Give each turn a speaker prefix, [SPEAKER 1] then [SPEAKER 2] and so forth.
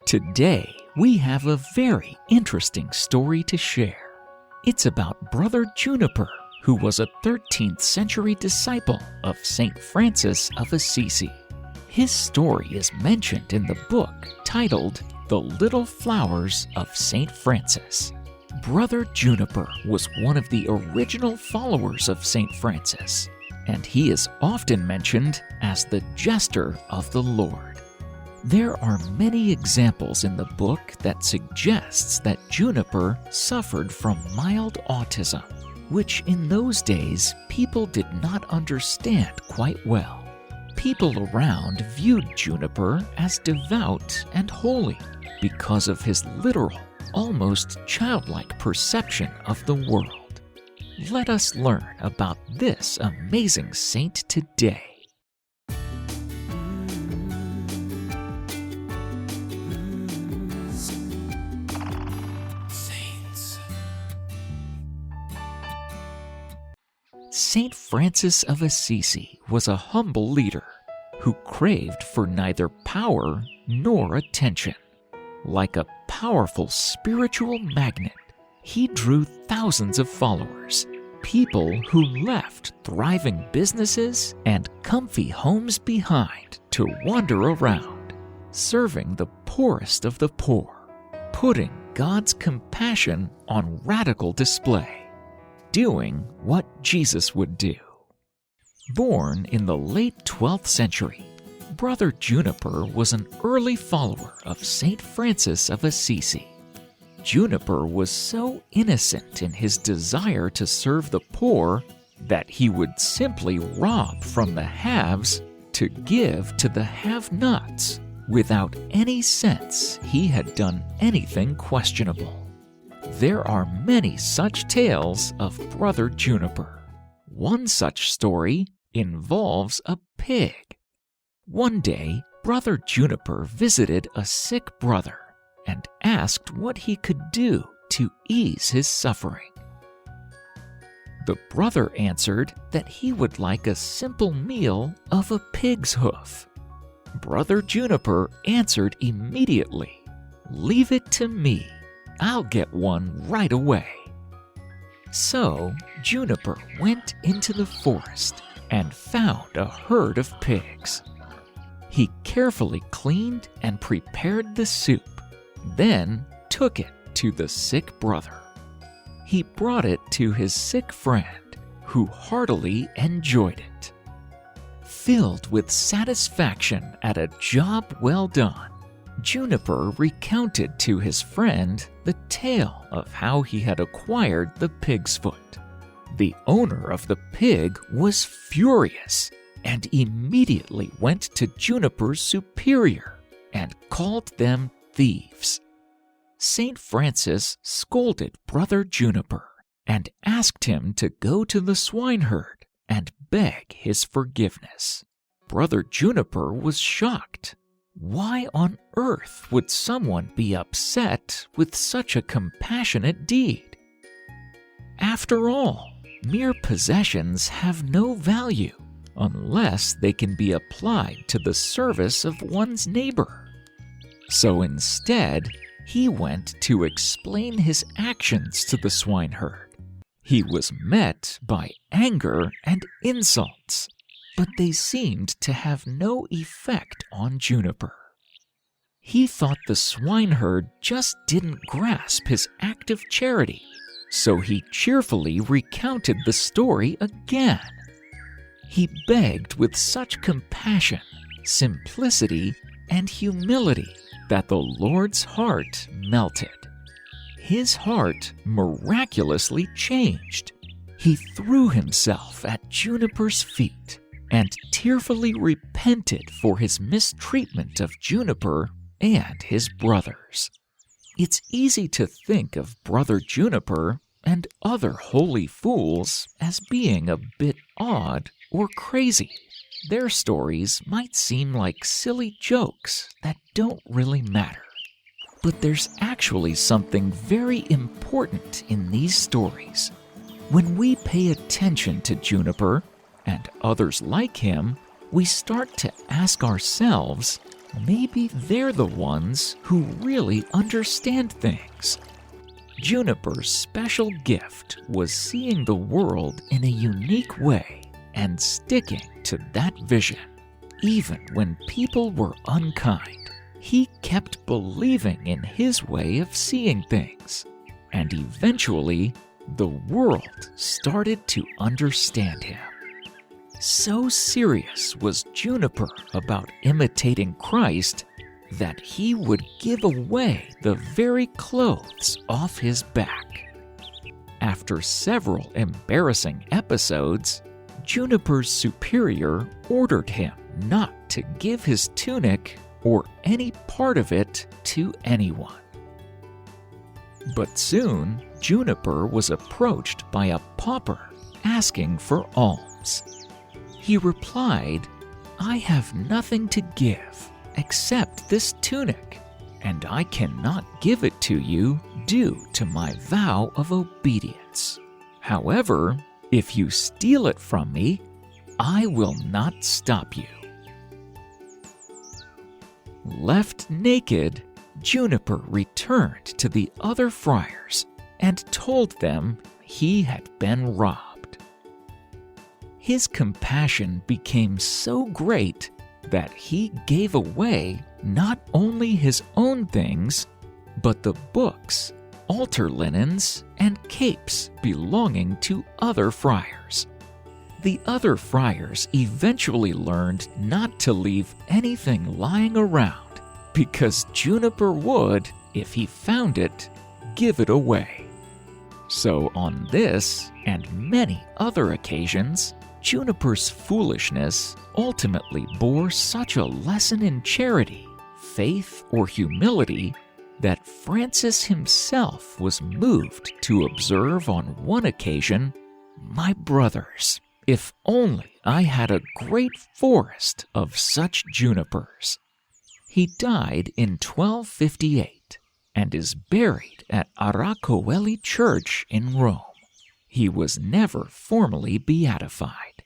[SPEAKER 1] Today, we have a very interesting story to share. It's about Brother Juniper, who was a 13th century disciple of Saint Francis of Assisi. His story is mentioned in the book titled The Little Flowers of Saint Francis. Brother Juniper was one of the original followers of Saint Francis, and he is often mentioned as the jester of the Lord. There are many examples in the book that suggests that Juniper suffered from mild autism, which in those days people did not understand quite well. People around viewed Juniper as devout and holy because of his literal, almost childlike perception of the world. Let us learn about this amazing saint today. Saint Francis of Assisi was a humble leader who craved for neither power nor attention. Like a powerful spiritual magnet, he drew thousands of followers, people who left thriving businesses and comfy homes behind to wander around, serving the poorest of the poor, putting God's compassion on radical display, doing what Jesus would do. Born in the late 12th century, Brother Juniper was an early follower of Saint Francis of Assisi. Juniper was so innocent in his desire to serve the poor that he would simply rob from the haves to give to the have-nots without any sense he had done anything questionable. There are many such tales of Brother Juniper. One such story involves a pig. One day, Brother Juniper visited a sick brother and asked what he could do to ease his suffering. The brother answered that he would like a simple meal of a pig's hoof. Brother Juniper answered immediately, "Leave it to me. I'll get one right away." So Juniper went into the forest and found a herd of pigs. He carefully cleaned and prepared the soup, then took it to the sick brother. He brought it to his sick friend, who heartily enjoyed it. Filled with satisfaction at a job well done, Juniper recounted to his friend the tale of how he had acquired the pig's foot. The owner of the pig was furious and immediately went to Juniper's superior and called them thieves. Saint Francis scolded Brother Juniper and asked him to go to the swineherd and beg his forgiveness. Brother Juniper was shocked. Why on earth would someone be upset with such a compassionate deed? After all, mere possessions have no value unless they can be applied to the service of one's neighbor. So instead, he went to explain his actions to the swineherd. He was met by anger and insults, but they seemed to have no effect on Juniper. He thought the swineherd just didn't grasp his act of charity, so he cheerfully recounted the story again. He begged with such compassion, simplicity, and humility that the Lord's heart melted. His heart miraculously changed. He threw himself at Juniper's feet and tearfully repented for his mistreatment of Juniper and his brothers. It's easy to think of Brother Juniper and other holy fools as being a bit odd or crazy. Their stories might seem like silly jokes that don't really matter. But there's actually something very important in these stories. When we pay attention to Juniper and others like him, we start to ask ourselves, maybe they're the ones who really understand things. Juniper's special gift was seeing the world in a unique way and sticking to that vision. Even when people were unkind, he kept believing in his way of seeing things. And eventually, the world started to understand him. So serious was Juniper about imitating Christ that he would give away the very clothes off his back. After several embarrassing episodes, Juniper's superior ordered him not to give his tunic or any part of it to anyone. But soon, Juniper was approached by a pauper asking for alms. He replied, "I have nothing to give except this tunic, and I cannot give it to you due to my vow of obedience. However, if you steal it from me, I will not stop you." Left naked, Juniper returned to the other friars and told them he had been robbed. His compassion became so great that he gave away not only his own things, but the books, altar linens, and capes belonging to other friars. The other friars eventually learned not to leave anything lying around because Juniper would, if he found it, give it away. So on this and many other occasions, Juniper's foolishness ultimately bore such a lesson in charity, faith, or humility that Francis himself was moved to observe on one occasion, "My brothers, if only I had a great forest of such junipers." He died in 1258 and is buried at Aracoeli Church in Rome. He was never formally beatified.